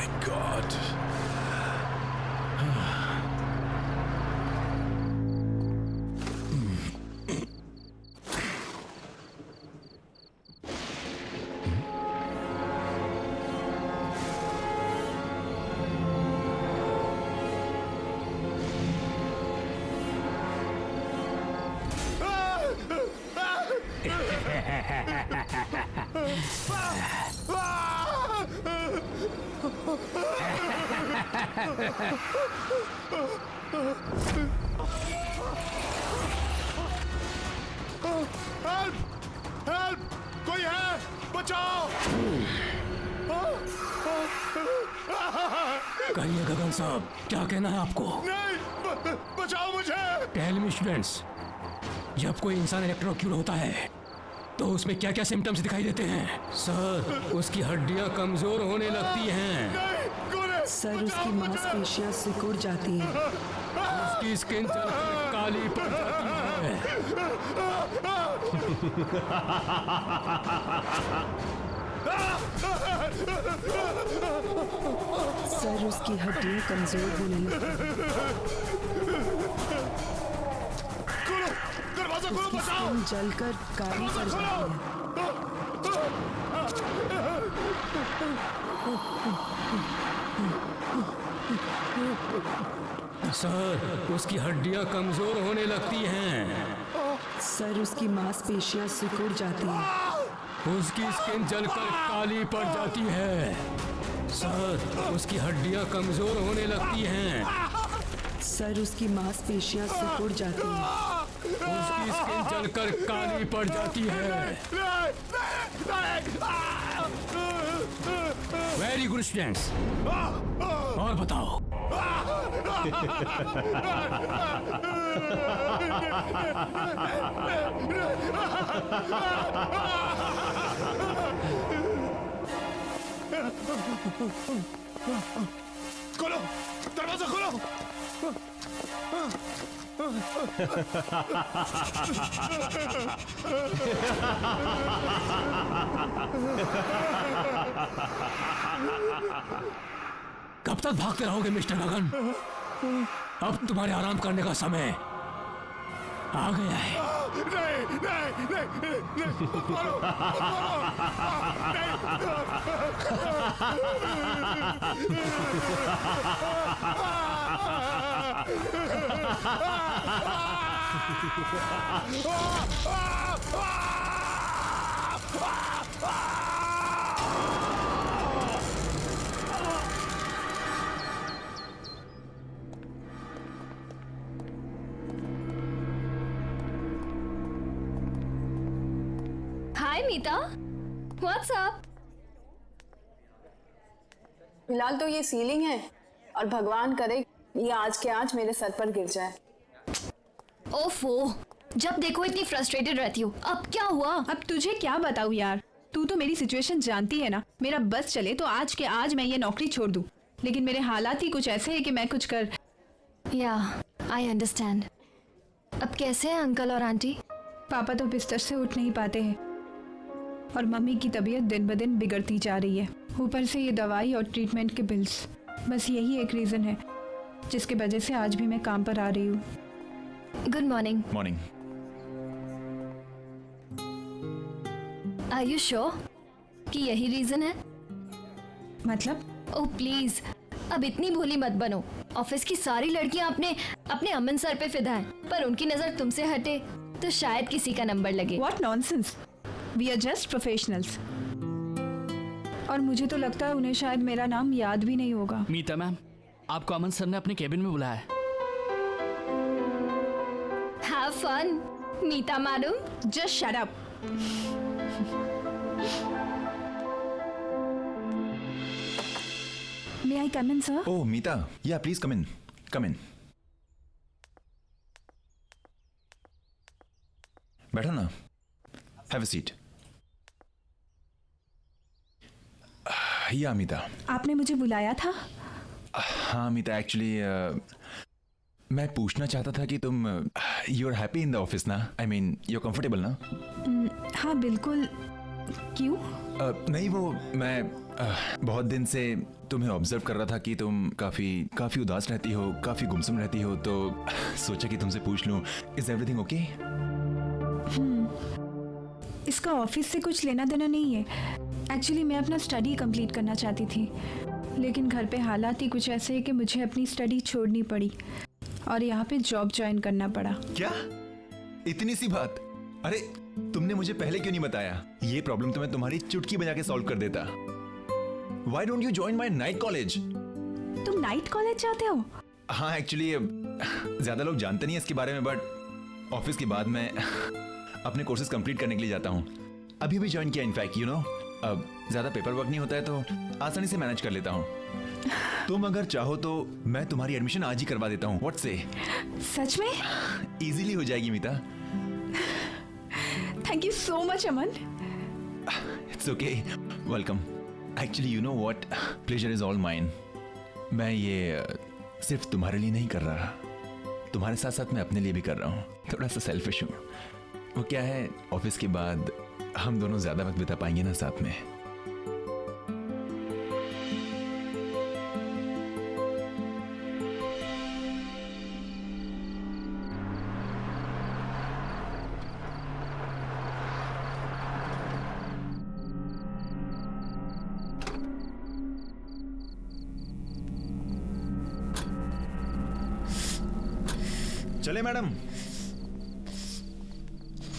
my God. Help! Help! कोई है? बचाओ! कहिए गगन साहब, क्या कहना है आपको? नहीं! बचाओ मुझे! टेल मी स्टूडेंट्स, जब कोई इंसान इलेक्ट्रोक्यूट होता है तो उसमें क्या क्या सिम्टम्स दिखाई देते हैं? सर, उसकी हड्डियां कमजोर होने लगती हैं। नहीं! कौन है? सर, उसकी मांसपेशियां सिकुड़ जाती हैं। उसकी स्किन जलकर काली पड़ जाती है। सर, उसकी हड्डियां कमजोर होने लगती हैं। खोलो! दरवाजा खोलो! उसकी बचाओ! स्किन जलकर काली पड़ जाती है। सर, उसकी हड्डियां कमजोर होने लगती हैं। सर, उसकी मांसपेशियां सिकुड़ जाती हैं। उसकी स्किन जलकर काली पड़ जाती है। सर, उसकी हड्डियां कमजोर होने लगती हैं। सर, उसकी मांसपेशियां सिकुड़ जाती हैं। उसकी स्किन जलकर काली पड़ जाती है। वेरी गुड स्टूडेंट्स, और बताओ। खोलो! दरवाजा खोलो! कब तक भागते रहोगे मिस्टर गगन? अब तुम्हारे आराम करने का समय आ गया है। नहीं! नहीं! नहीं! नहीं! मारो! हाय मीता, व्हाट्स अप? फिलहाल तो ये सीलिंग है और भगवान करे ये आज के आज मेरे सर पर गिर जाए। ओफो, जब देखो इतनी फ्रस्ट्रेटेड रहती हो। अब क्या हुआ? अब तुझे क्या बताऊँ यार, तू तो मेरी सिचुएशन जानती है ना। मेरा बस चले तो आज के आज मैं ये नौकरी छोड़ दूँ, लेकिन मेरे हालात ही कुछ ऐसे हैं कि मैं कुछ कर। या, आई अंडरस्टैंड। अब कैसे हैं अंकल और आंटी? पापा तो बिस्तर से उठ नहीं पाते हैं और मम्मी की तबीयत दिन ब दिन बिगड़ती जा रही है। ऊपर से ये दवाई और ट्रीटमेंट के बिल्स, बस यही एक रीज़न है जिसकी वजह से आज भी मैं काम पर आ रही हूँ। Good morning. Morning. Are you sure कि यही रीजन है? मतलब? ओह प्लीज, अब इतनी भोली मत बनो। ऑफिस की सारी लड़कियां अपने अमन सर पे फिदा हैं, पर उनकी नजर तुमसे हटे तो शायद किसी का नंबर लगे। What nonsense! We are just professionals. और मुझे तो लगता है उन्हें शायद मेरा नाम याद भी नहीं होगा। मीता मैम, आपको अमन सर ने अपने केबिन में बुलाया है। Have fun, Meeta madam. Just shut up. May I come in, sir? Oh, Meeta. Yeah, please come in. Come in. बैठो ना. Have a seat. Yeah, Meeta. आपने मुझे बुलाया था? हाँ मीता, एक्चुअली मैं पूछना चाहता था कि तुम you are happy in the office ना? I mean you are comfortable ना? हाँ बिल्कुल। क्यों? नहीं, वो मैं बहुत दिन से तुम्हें ऑब्जर्व कर रहा था कि तुम काफी उदास रहती हो, काफी गुमसुम रहती हो, तो सोचा कि तुमसे पूछ लूं, इज एवरीथिंग ओके? इसका ऑफिस से कुछ लेना देना नहीं है। एक्चुअली मैं अपना स्टडी कंप्लीट करना चाहती थी, लेकिन घर पे हालात ही कुछ ऐसे हैं कि मुझे अपनी स्टडी छोड़नी पड़ी और यहाँ पे जॉब ज्वाइन करना पड़ा। क्या? इतनी सी बात? अरे तुमने मुझे पहले क्यों नहीं बताया? ये प्रॉब्लम तो मैं तुम्हारी चुटकी बजा के सॉल्व कर देता। Why don't you join my night college? तुम नाइट कॉलेज जाते हो? हाँ, एक्चुअली ज्यादा लोग जानते नहीं है इसके बारे में, बट ऑफिस के बाद मैं अपने कोर्सेज कंप्लीट करने के लिए जाता हूँ। अभी भी ज्वाइन किया इनफैक्ट, यू नो। अब ज्यादा पेपर वर्क नहीं होता है तो आसानी से मैनेज कर लेता हूँ। तुम अगर चाहो तो मैं तुम्हारी एडमिशन आज ही करवा देता हूँ। व्हाट से? सच में? इजीली हो जाएगी Meeta. Thank you so much Aman. It's okay, welcome. Actually you know what, pleasure is all mine. मैं ये सिर्फ तुम्हारे लिए नहीं कर रहा, तुम्हारे साथ साथ मैं अपने लिए भी कर रहा हूँ। थोड़ा सा सेल्फिश हूँ। वो क्या है, ऑफिस के बाद हम दोनों ज्यादा वक्त बिता पाएंगे ना साथ में। चले मैडम,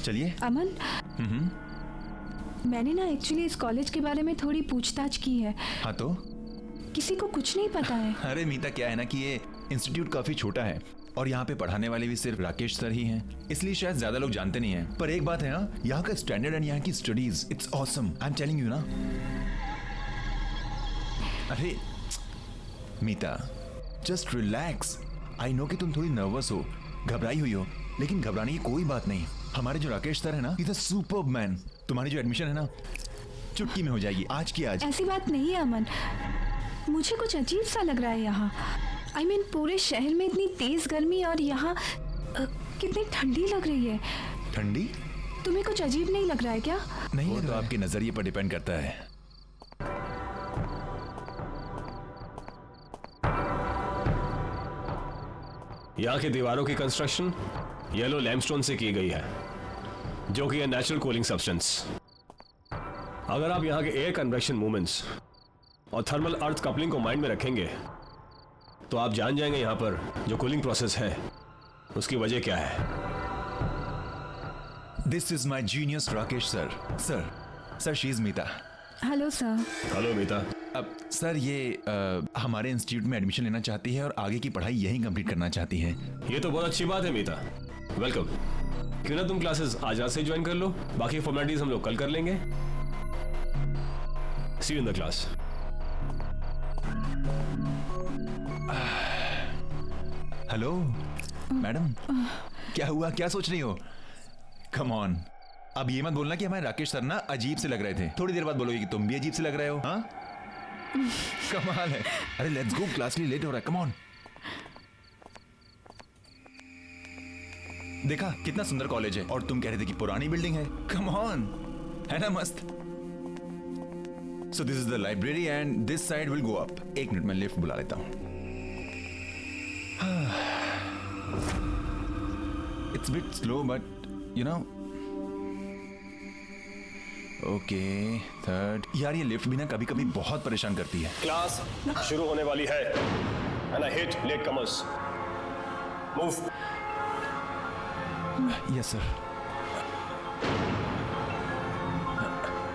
चलिए। अमन, मैंने ना एक्चुअली इस कॉलेज के बारे में थोड़ी पूछताछ की है। हाँ तो? किसी को कुछ नहीं पता है। अरे मीता, क्या है ना कि ये इंस्टीट्यूट काफी छोटा है और यहाँ पे पढ़ाने वाले भी सिर्फ राकेश सर ही हैं, इसलिए शायद ज्यादा लोग जानते नहीं हैं। पर एक बात है, हाँ, यहाँ का स्टैंडर्ड एंड यहाँ की studies, it's awesome. I am telling you ना। अरे मीता, जस्ट रिलैक्स। आई नो कि तुम थोड़ी नर्वस हो, घबराई हुई हो, लेकिन घबराने की कोई बात नहीं। हमारे जो राकेश सर है ना, इज अ सुपर्ब मैन। तुम्हारी जो एडमिशन है ना, चुटकी में हो जाएगी, आज की आज। ऐसी बात नहीं है अमन, मुझे कुछ अजीब सा लग रहा है यहाँ। आई मीन पूरे शहर में इतनी तेज गर्मी और यहाँ कितनी ठंडी लग रही है। ठंडी? तुम्हें कुछ अजीब नहीं लग रहा है क्या? नहीं, तो आपके नजरिए पर डिपेंड करता है। यहाँ की दीवारों की कंस्ट्रक्शन येलो लैमस्टोन से की गई है, जो कि है नेचुरल कूलिंग सब्सटेंस। अगर आप यहाँ के एयर कन्वेक्शन मूवमेंट्स और थर्मल अर्थ कपलिंग को माइंड में रखेंगे तो आप जान जाएंगे यहाँ पर जो कूलिंग प्रोसेस है उसकी वजह क्या है। This is my genius Rakesh sir. Sir she is Meeta. Hello sir. Hello Meeta. अब सर ये हमारे इंस्टीट्यूट में एडमिशन लेना चाहती है और आगे की पढ़ाई यहीं कंप्लीट करना चाहती है। ये तो बहुत अच्छी बात है मीता, वेलकम। क्यों ना तुम क्लासेस आज रात से ज्वाइन कर लो, बाकी फॉर्मेलिटीज हम लोग कल कर लेंगे। See you in the class. Hello madam, क्या हुआ, क्या सोच रही हो? कम ऑन, अब ये मत बोलना कि हमारे राकेश सर ना अजीब से लग रहे थे। थोड़ी देर बाद बोलोगे कि तुम भी अजीब से लग रहे हो। हाँ, कमाल है। अरे लेट्स गो, क्लास के लिए लेट हो रहा है। Come on. देखा कितना सुंदर कॉलेज है और तुम कह रहे थे कि पुरानी बिल्डिंग है। कम ऑन, है ना मस्त। So this is the library and this side will go up. एक मिनट में लिफ्ट बुला लेता हूं। It's bit slow but you know. Okay, third. यार ये लिफ्ट भी ना कभी कभी बहुत परेशान करती है। क्लास शुरू होने वाली है and I hate late comers. Move. Yes sir.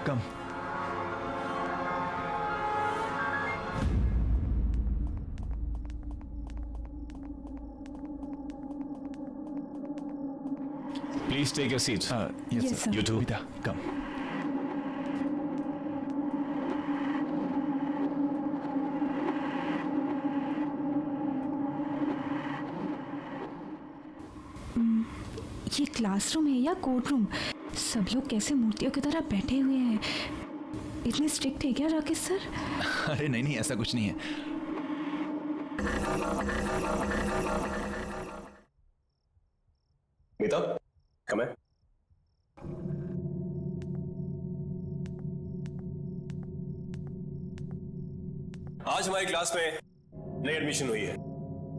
Come. Please take your seats. Yes, Yes, sir. sir. You too. Rita, come. ये क्लासरूम है या कोर्ट रूम? सब लोग कैसे मूर्तियों की तरह बैठे हुए हैं। इतने स्ट्रिक्ट है क्या राकेश सर? अरे नहीं नहीं, ऐसा कुछ नहीं है। मीता, come in. आज हमारी क्लास में नई एडमिशन हुई है,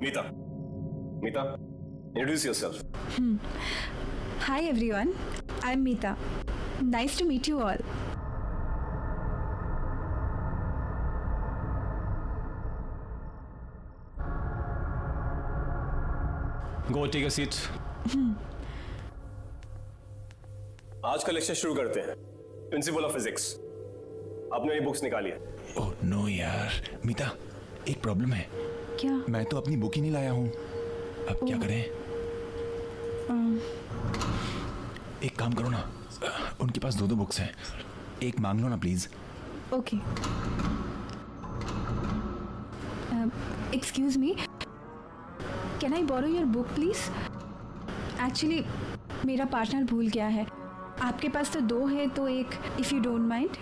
Meeta. Meeta, introduce yourself. Hi everyone, I am Meeta. Nice to meet you all. Go take a seat. आज का लेक्चर शुरू करते हैं। प्रिंसिपल ऑफ फिजिक्स, आपने मेरी बुक्स निकाली है। ओह नो यार, मीता एक प्रॉब्लम है। क्या? मैं तो अपनी बुक ही नहीं लाया हूँ। अब क्या करें? एक काम करो ना, उनके पास 2 बुक्स हैं, एक मांग लो ना please. Okay. Excuse me, can I borrow your book please? Actually मेरा पार्टनर भूल गया है। आपके पास तो 2 है, तो एक, if you don't mind.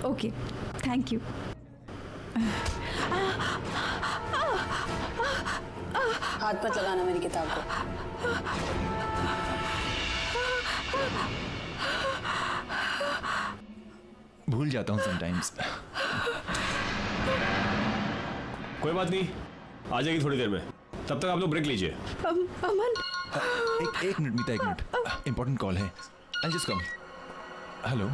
Okay, thank you. हाथ मत लगाना मेरी किताब को। भूल जाता हूँ समटाइम्स। कोई बात नहीं, आ जाएगी थोड़ी देर में। तब तक आप लोग ब्रेक लीजिए। अमन, एक मिनट मीता, एक मिनट, इंपॉर्टेंट कॉल है। I just come. हेलो।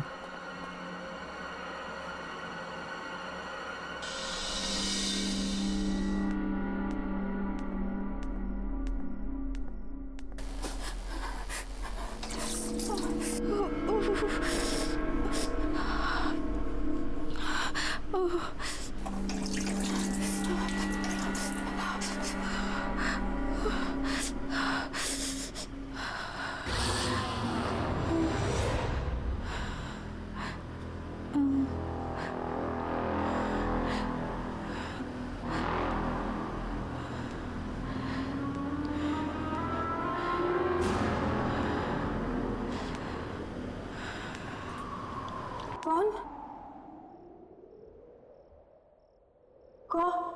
कौन?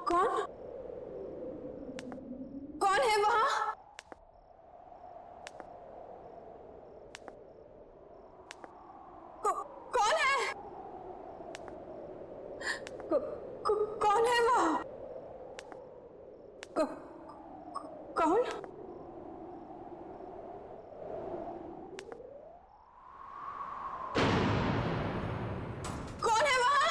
कौन? कौन है वहां? कौन है? कौन है वहां? कौन? कौन है वहां?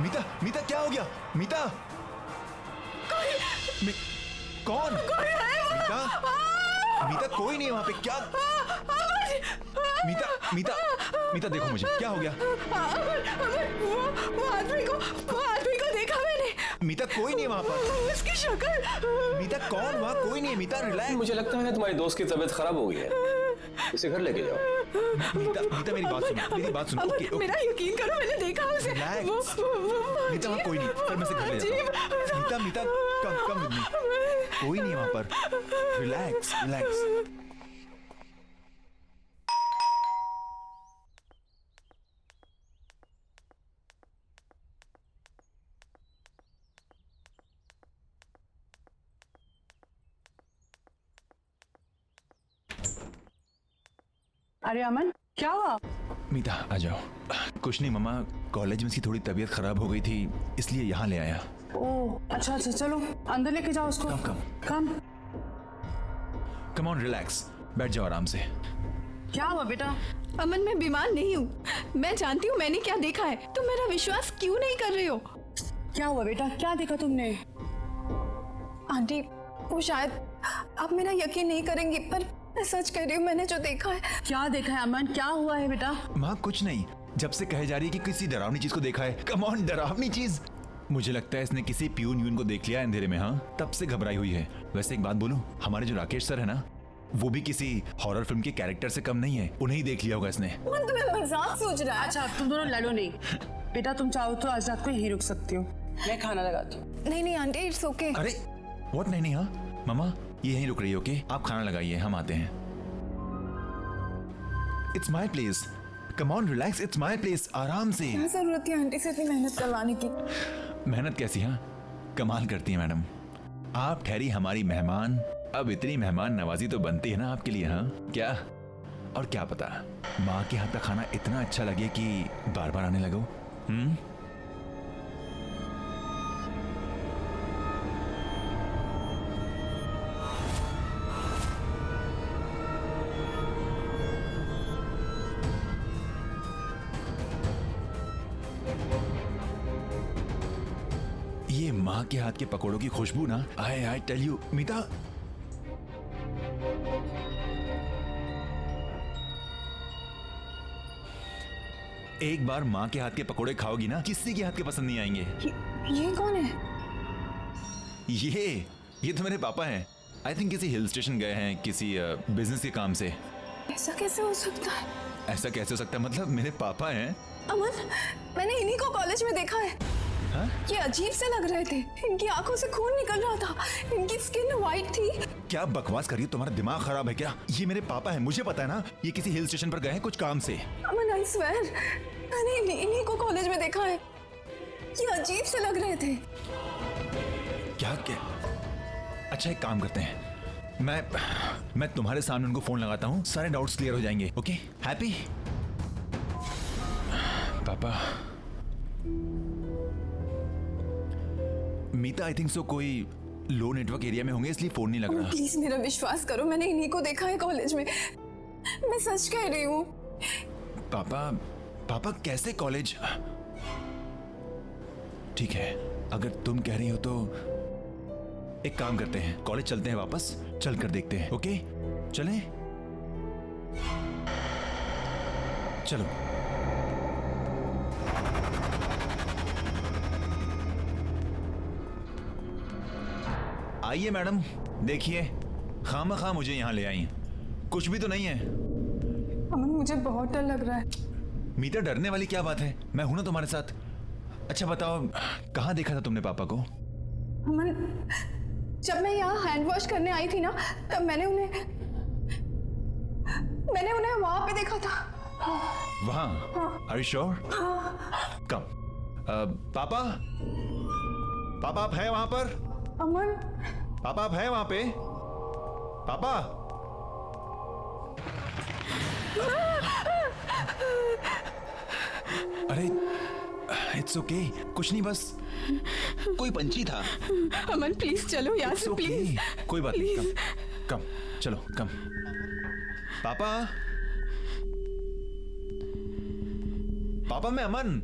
मीता, मीता क्या हो गया? मीता, कौन? मीता, मीता कोई नहीं है वहां पे। क्या? मीता, मीता, मीता देखो मुझे, क्या हो गया? वो आदमी को देखा मैंने। मीता कोई नहीं है वहां पर। उसकी शक्ल। मीता कौन? वहां कोई नहीं है। मीता रिलैक्स। मुझे लगता है तुम्हारी दोस्त की तबीयत खराब हो गई है, इसे घर लेके जाओ। मीता, मीता मेरी बात सुनो, मेरी बात सुनो। Okay, okay. मेरा यकीन करो, मैंने देखा उसे। रिलैक्स। मीता वहां कोई नहीं, फिर मैं से घर ले जाता हूं। मीता, मीता कम विद मी। कोई नहीं है वहां पर। Relax, relax. अरे अमन, क्या हुआ? मीता आ जाओ। कुछ नहीं मम्मा, कॉलेज में इसकी थोड़ी तबीयत खराब हो गई थी, इसलिए यहाँ ले आया। ओह अच्छा, चलो अंदर लेके जाओ उसको। कम। कम ऑन, रिलैक्स, बैठ जाओ आराम से। क्या हुआ बेटा? अमन, मैं बीमार नहीं हूँ। मैं जानती हूँ मैंने क्या देखा है। तुम मेरा विश्वास क्यों नहीं कर रहे हो? क्या हुआ बेटा? क्या देखा तुमने? आंटी, वो शायद आप मेरा यकीन नहीं करेंगी, पर मैं सच कह रही हूँ, मैंने जो देखा है। क्या देखा है अमन? क्या हुआ है बेटा? माँ कुछ नहीं, जब से कहे जा रही है कि किसी डरावनी चीज को देखा है। कम ऑन, डरावनी चीज? मुझे लगता है इसने किसी प्यून यून को देख लिया अंधेरे में। हाँ, तब से घबराई हुई है। वैसे एक बात बोलूं, हमारे जो राकेश सर है ना, वो भी किसी हॉरर फिल्म के कैरेक्टर से कम नहीं है। उन्हें ही देख लिया होगा इसने। अमन तुम्हें मजाक सोच रहा है? अच्छा तुम दोनों लड़ो नहीं। बेटा तुम चाहो तो आज रात को यहीं रुक सकती हो, मैं खाना लगाती हूँ। नहीं नहीं आंटी, इट्स ओके। अरे व्हाट? नहीं नहीं, हाँ मामा ये यहीं रुक रही है। ओके आप खाना लगाइए, हम आते हैं। It's my place, come on relax, it's my place. आराम से। क्या जरूरत थी आंटी से इतनी मेहनत करवाने की? मेहनत कैसी? हाँ कमाल करती है मैडम। आप ठहरी हमारी मेहमान। अब इतनी मेहमान नवाजी तो बनती है ना आपके लिए। हाँ क्या? और क्या पता माँ के हाथ का खाना इतना अच्छा लगे कि बार बार आने लगो। ये माँ के हाथ के पकौड़ों की खुशबू ना, आई टेल यू मीता। एक बार माँ के हाथ के पकौड़े खाओगी ना, किसी के हाथ के पसंद नहीं आएंगे। ये कौन है? ये तो मेरे पापा हैं। आई थिंक किसी हिल स्टेशन गए हैं किसी बिजनेस के काम से। ऐसा कैसे हो सकता है? ऐसा कैसे हो सकता है? मतलब मेरे पापा हैं। अमन मैंने इन्हीं को कॉलेज में देखा है। हाँ? ये अजीब से लग रहे थे, इनकी आंखों से खून निकल रहा था, इनकी स्किन वाइट थी। क्या बकवास करिए, तुम्हारा दिमाग खराब है क्या? ये मेरे पापा हैं, मुझे पता है ना। ये किसी हिल स्टेशन पर गए हैं कुछ काम से। अमन आई स्वेयर मैंने इन्हीं को कॉलेज में देखा है। ये अजीब से लग रहे थे। क्या? अच्छा एक काम करते हैं, मैं तुम्हारे सामने उनको फोन लगाता हूँ, सारे डाउट्स क्लियर हो जाएंगे। Okay happy? पापा मीता आई थिंक सो कोई लो नेटवर्क एरिया में होंगे इसलिए फोन नहीं लग रहा। प्लीज मेरा विश्वास करो, मैंने इन्हीं को देखा है कॉलेज में, मैं सच कह रही हूँ। पापा कैसे कॉलेज? ठीक है अगर तुम कह रही हो तो एक काम करते हैं, कॉलेज चलते हैं वापस, चल कर देखते हैं। ओके चलें? चलो। आइए मैडम, देखिए खामखा मुझे यहाँ ले आई, कुछ भी तो नहीं है। अमन मुझे बहुत डर लग रहा है। मीता डरने वाली क्या बात है, मैं हूं ना तुम्हारे साथ। अच्छा बताओ कहाँ देखा था तुमने पापा को? अमन जब मैं यहाँ हैंड वॉश करने आई थी ना, तब मैंने उन्हें वहां पे देखा था। वहाँ? Are you sure? कम। पापा आप है वहां पर? अमन पापा आप है वहां पे? पापा अरे इट्स ओके, कुछ नहीं, बस कोई पंछी था। अमन प्लीज चलो यहाँ से, प्लीज। कोई बात नहीं, कम चलो कम। पापा मैं अमन।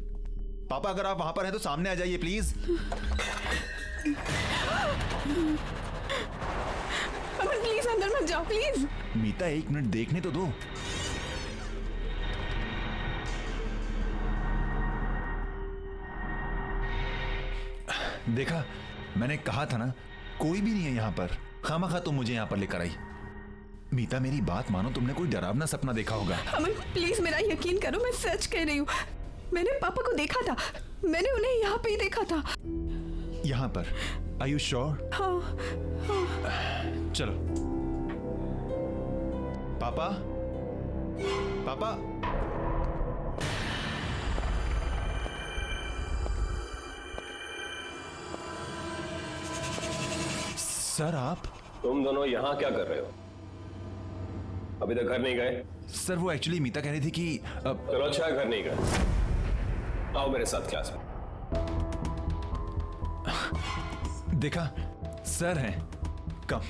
पापा अगर आप वहां पर हैं तो सामने आ जाइए प्लीज। अमन प्लीज अंदर मत जाओ प्लीज। मीता एक मिनट देखने तो दो। देखा, मैंने कहा था ना कोई भी नहीं है यहाँ पर। खामखा तुम मुझे यहाँ पर लेकर आई। मीता मेरी बात मानो, तुमने कोई डरावना सपना देखा होगा। अमन प्लीज मेरा यकीन करो, मैं सच कह रही हूँ। मैंने पापा को देखा था, मैंने उन्हें यहाँ पे ही देखा था। यहाँ पर? Are you sure? हाँ। चलो। पापा सर आप? तुम दोनों यहाँ क्या कर रहे हो? अभी तक घर नहीं गए? सर वो एक्चुअली मीता कह रही थी कि चलो अच्छा है घर नहीं गए, आओ मेरे साथ क्लास में। देखा सर हैं, come.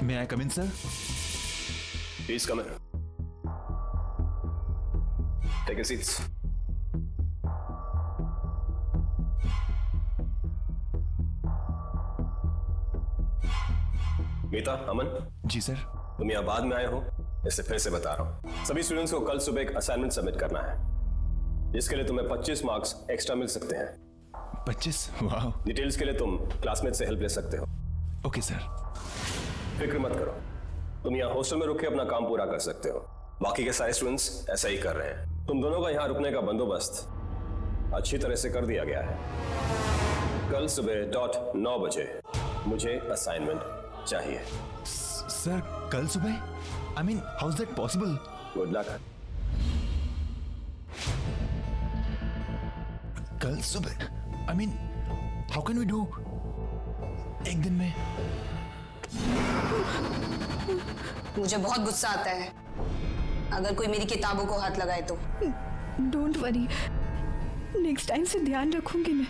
May I come in sir? Please come in, take a seats. Meeta, Aman. जी सर। तुम यहाँ बाद में आए हो, इससे फिर से बता रहा हूँ। सभी स्टूडेंट्स को कल सुबह एक असाइनमेंट सबमिट करना है, जिसके लिए तुम्हें 25 मार्क्स एक्स्ट्रा मिल सकते हैं। 25? वाह। डिटेल्स के लिए तुम क्लासमेट से हेल्प ले सकते हो। Okay sir. फिक्र मत करो, तुम यहाँ हॉस्टल में रुक के अपना काम पूरा कर सकते हो। बाकी के सारे स्टूडेंट्स ऐसा ही कर रहे हैं। तुम दोनों का यहाँ रुकने का बंदोबस्त अच्छी तरह से कर दिया गया है। कल सुबह .9 बजे मुझे असाइनमेंट चाहिए। सर कल सुबह? I mean how is that possible? Good luck. कल सुबह? I mean how can we do एक दिन में? मुझे बहुत गुस्सा आता है अगर कोई मेरी किताबों को हाथ लगाए तो। डोंट वरी, नेक्स्ट टाइम से ध्यान रखूंगी मैं।